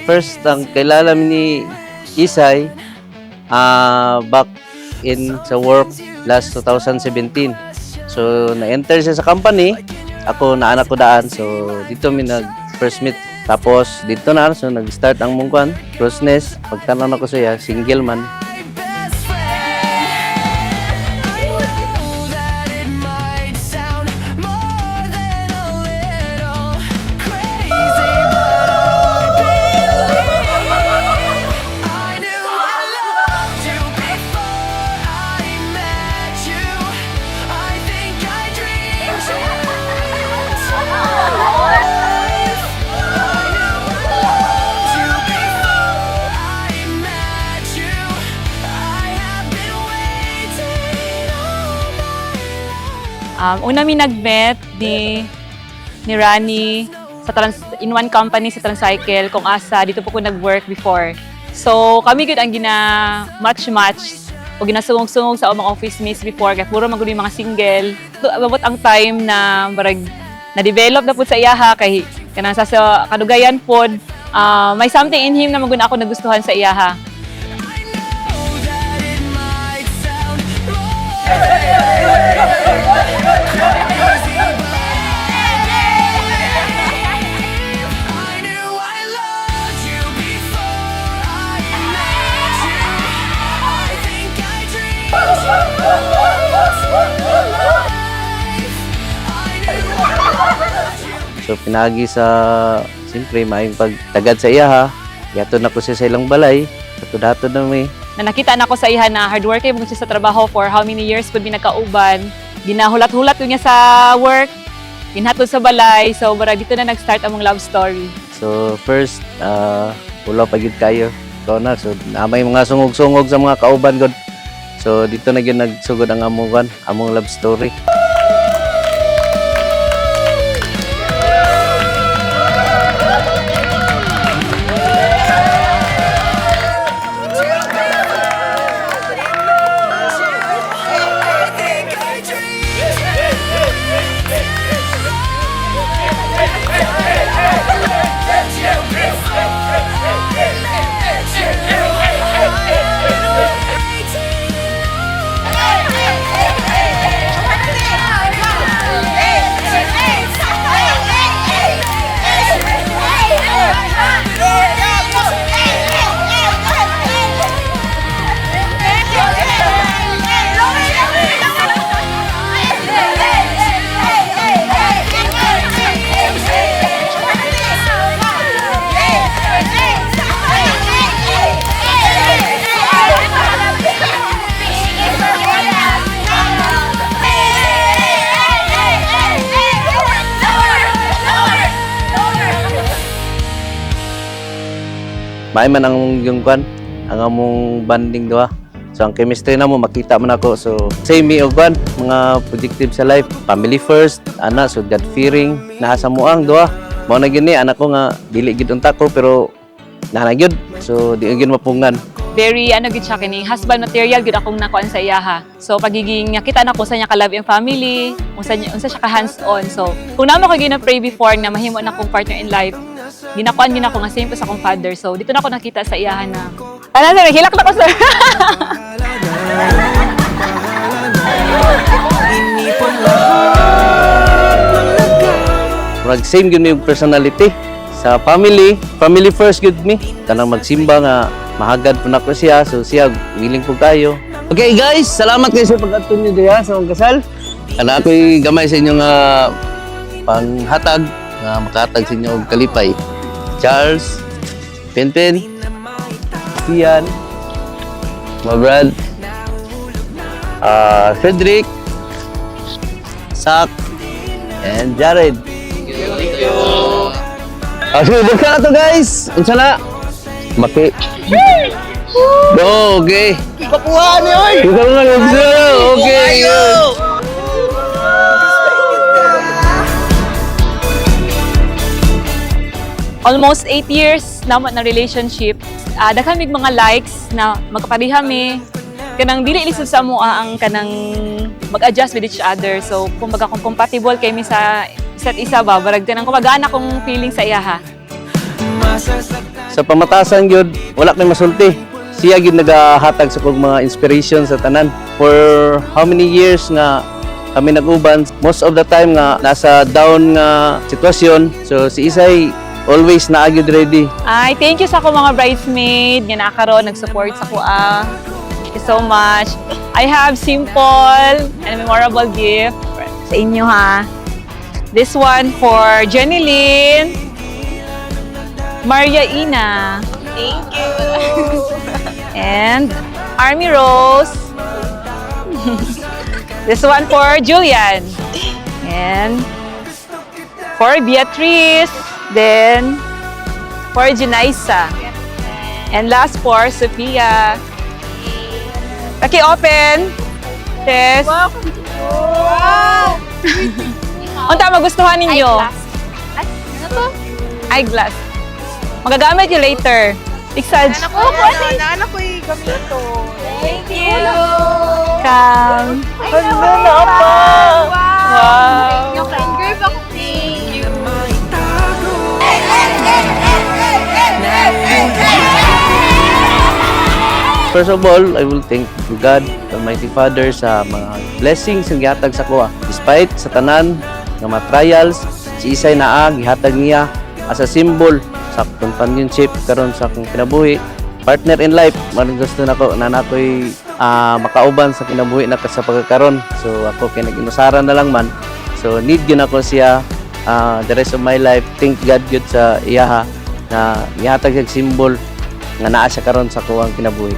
first ang kilala ni Isay back in sa work last 2017. So na-enter siya sa company, ako naanak ko daan. So dito mi nag first meet. Tapos dito na so nag-start ang mungkuan, closeness. Pagtanong ako siya, single man. Una mi nag-met ni Rani sa in one company sa Transcycle kung asa dito po ko nag-work before. So kami gud ang match o ginasungog-sungog sa mga office mates before kaya puro magud mga single. So, abot ang time na barag na-develop na po sa iyaha kay kanang sa kadugayan pod may something in him na magud ako nagustuhan sa iyaha. So pinagi sa siyempre maayong pagtagad sa iya ha. Yato na ko siya sa ilang balay. Dato na may. Na nakita na ko sa iya na hard worker mo siya sa trabaho for how many years pud binagkauban. Ginahulat-hulat ko niya sa work. Ginhatod sa balay. So bara dito na nag-start among love story. So first wala pa gid kayo. So na so may mga sungog-sungog sa mga kauban god. So dito na gyud nagsugod ang among love story. Maay man ang yung kwan, ang among banding doha. So ang chemistry na mo makita man ako. So same me og kwan, mga projective sa life, family first, ana so God fearing, naa sa muang doha. Mao na gyud ni anak ko nga dili gid unta ko pero naa gyud. So di gyud mapungan. Very gid siya kining husband material gid akong nakuan sa iyaha. So pagiging nakita na ko sa niya ka love and family, unsa siya ka hands on. So kung namo ko gina-pray before na mahimo na akong partner in life, ginakuan din ako nga same po sa akong father. So dito na ako nakita sa iyahan na sir, hilak na ko sir. Murag same gyud mi yung personality sa family first gyud mi. Kanang magsimba nga mahagad po na ko siya, so siya willing po kayo. Okay guys, salamat kayo sa pag-atun niyo diha sa akong kasal. Kana ako'y gamay sa inyong panghatag nga makahatag sa inyo og kalipay. Charles, Pinpin, Sian, Mabrad, Frederick, Sak, and Jared. Thank you. Sunod ka na to guys. Unsa na? Maki. Okay. Papuhan niyo oy. Ikaw na okay. Almost 8 years naman na relationship. Daghan mig mga likes na magkapariha mi. Kanang dili lisod sa mo ang kanang mag-adjust with each other. So kumbaga kung compatible kay mi sa isa't isa ba, barag kanang kumbaga na kong feeling sa iya ha. Sa pamatasan gyud wala kay masulti. Siya gyud nagahatag sa kog mga inspiration sa tanan. For how many years nga kami nag-uban, most of the time nga nasa down nga sitwasyon. So si Isay always na gyud ready. Ay, thank you sa ako mga bridesmaid nga nakaroon nag-support sa kuha. Thank you so much. I have simple and memorable gift sa inyo ha. This one for Jenny Lynn, Maria Ina. Thank you. And Army Rose. This one for Julian. And for Beatrice. Then for Janaisa. And last for Sophia. Okay, open. Test. Wow! Unta magustuhan ninyo? Ano to? Eyeglass. Magagamit you later. Iksaj. Naanak ko yung gamit to. Thank you! Come. Hello na pa! Wow! Yung finger back Thank you! First of all, I will thank God, Almighty Father, sa mga blessings nga gihatag sa kuha. Despite sa tanan nga mga trials, si Isay naa gihatag niya as a symbol sa companionship karon sa akong kinabuhi. Partner in life, man gusto nako na nakoy makauban sa kinabuhi na sa pagkakaron. So ako kay nag-inusaran na lang man. So need gyud ako siya the rest of my life. Thank God gyud sa iyaha na gihatag og symbol nga naa siya karon sa kuwang kinabuhi.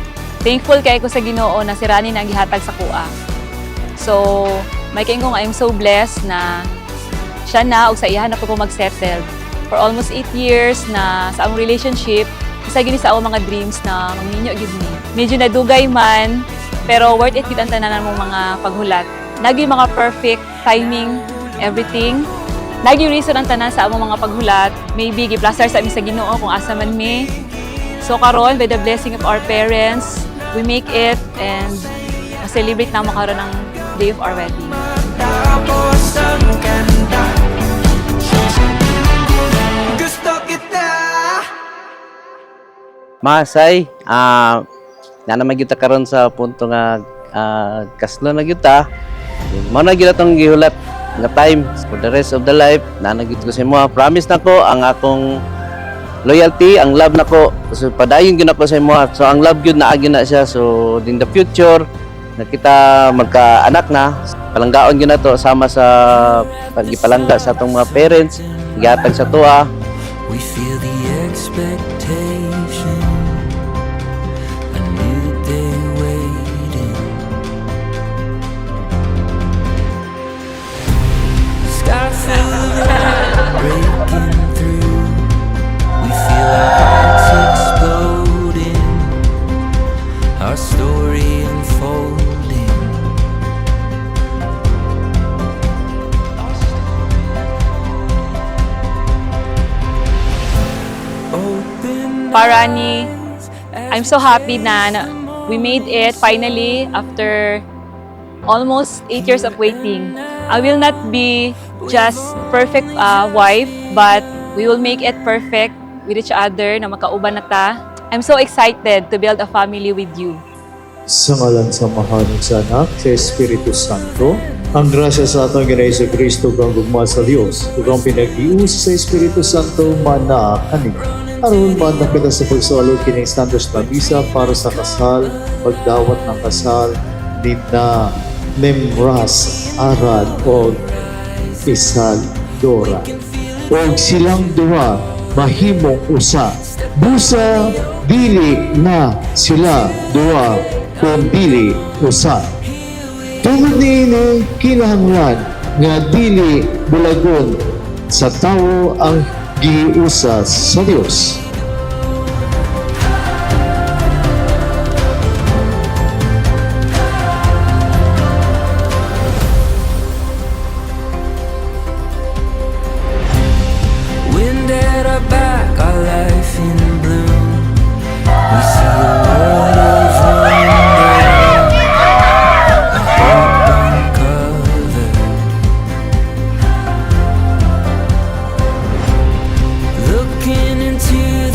Thankful kay ko sa Ginoo na si Rani na gihatag sa kuha. So, may kain ko nga I'm so blessed na siya na ug sa iyahan na po ko mag-settle. For almost 8 years na sa among relationship, isa gini sa akong mga dreams na magninyo gyud ni. Medyo nadugay man, pero worth it gid ang tanan mong mga paghulat. Nagi mga perfect timing, everything. Nagi reason ang tanan sa among mga paghulat. Maybe giplaster sa amin sa Ginoo kung asa man mi. So karon by the blessing of our parents, we make it and celebrate na makaroon ng day of our wedding. Masay, na naman kita karon sa punto nga kaslo na kita. Mao na gyud atong gihulat nga time for the rest of the life. Na gyud ko sa imo, promise nako ang akong loyalty, ang love nako. So padayon gyud ako sa imo. So ang love gyud na agi na siya. So in the future na kita magka-anak na, palanggaon gyud na to sama sa pagipalangga sa atong mga parents, gihatag sa tuwa. We feel the expectation, a new day waiting. Sky full of light breaking through. We feel our hearts exploding, our story unfolding. Parani, I'm so happy na we made it finally after almost 8 years of waiting. I will not be just perfect wife, but we will make it perfect with each other na makauban na ta. I'm so excited to build a family with you. Sa ngalan sa mahaling sa anak, sa Espiritu Santo, ang grasya sa ating Ginoong Jesucristo kang gugma sa Diyos, ug ang pinag-ius sa Espiritu Santo mana kanina. Aron man na kita sa pagsualo kining standards na bisa para sa kasal, pagdawat ng kasal, na Memras, Arad, o Isadora. O silang duha, mahimong usa. Busa, dili na sila duha, kung dili usa. Tungod niini kinahanglan nga dili bulagon sa tawo ang giusa sa Dios. Wind at our back, our life in bloom. We see a world of wonder, a hope uncovered. Looking into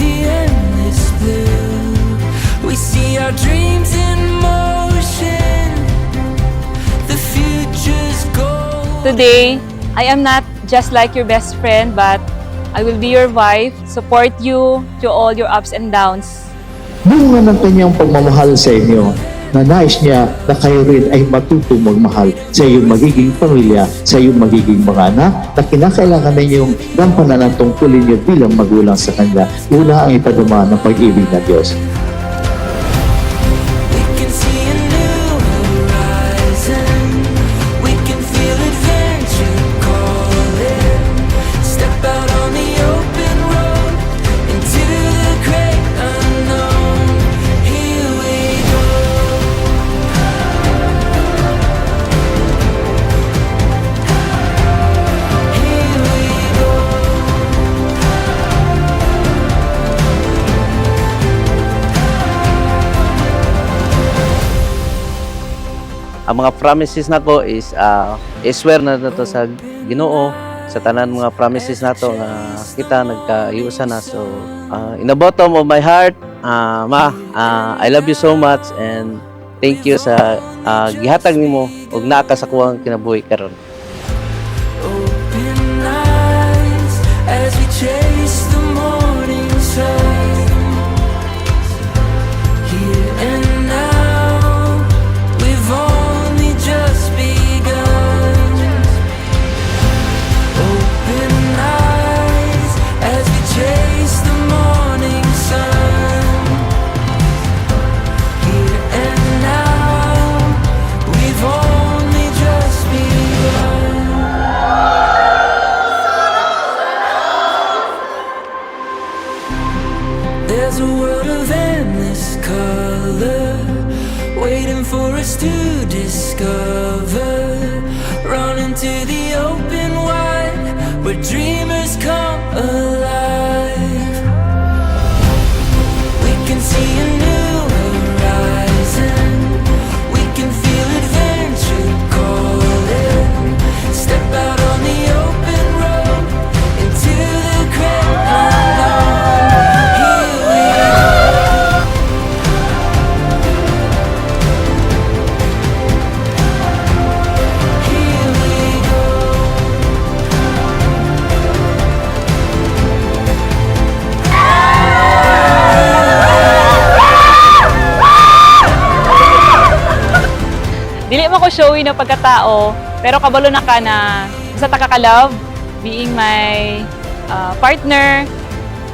our dreams in motion. The future's gold. Today, I am not just like your best friend, but I will be your wife, support you through all your ups and downs. Bunga ng kanyang pagmamahal sa inyo, na nais niya na kayo rin ay matutong magmahal sa iyong magiging pamilya, sa iyong magiging mga anak, na kinakailangan ninyong gampanan ang tungkulin niyo bilang magulang sa kanila. Una ang ipadama ng pag-ibig ng Diyos. We can see a new horizon. We can feel adventure calling. Step out on the open road into the great unknown. Here we go. Here we go. Ang mga promises nako is i-swear na to sa Ginoo sa tanan mga promises nato nga kita nagkayusan na. So in the bottom of my heart, I love you so much and thank you sa gihatag nimo og naa ka sa kuwang kinabuhi karon. Open eyes as we chase the morning sun. Here and now, we've only just begun. Open eyes as we chase the morning sun. Here and now, we've only just begun. There's a world of endless color waiting for us to discover. Run into the open wide where dreamers come alive. We can see a new horizon. We can feel adventure calling. Step out on the open road into the great unknown. Here we go. Here we go. Dili mo ko showy na pagkatao, pero kabalo na ka na sa taka-love, being my partner,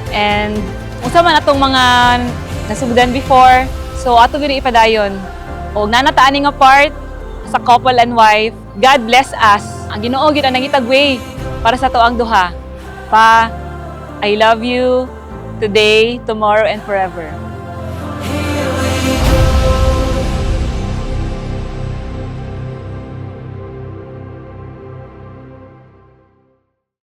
and unsa man atong mga nasugdan before. So ato gini ipadayon. O nanataan nga part sa couple and wife. God bless us. Ang Ginoo gyud ang nangitagway para sa tuang duha. Pa, I love you today, tomorrow, and forever.